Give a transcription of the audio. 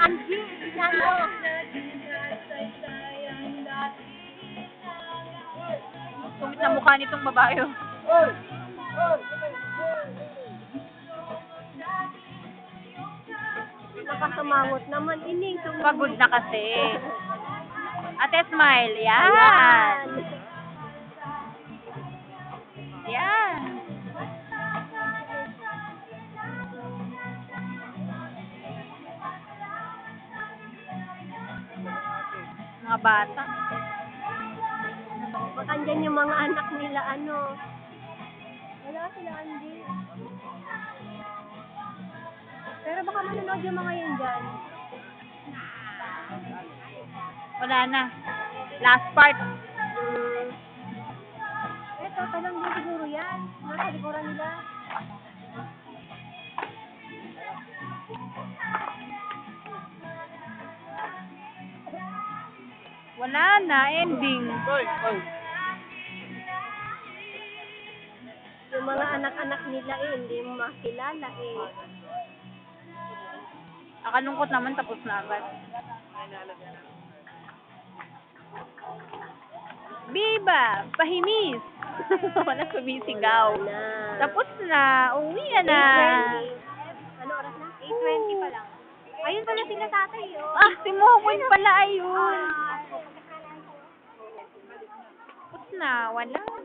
Angie, ano? Kung sa mukha nitong babae. Oh. Nakasumangot naman. Ining, Pagod na kasi. Ate, smile. Yan. Ayan. Yan. Mga bata. Baka andyan yung mga anak nila, ano. Wala sila, Angie. Pero baka manonood yung mga yun dyan. Wala na. Last part. Eto, talang din siguro yan. Nasa likuran nila. Wala na. Ending. Yung mga anak-anak nila hindi mo makilala Nakalungkot naman. Tapos na agad. Biba! Pahimis! Wala sumisigaw. Na. Tapos na. Uwi na. 8:20. Ano oras na? 8:20 pa lang. Ayun pala sila tatay, oh. Ah, si Momoy pala ayun. Tapos na. Wala.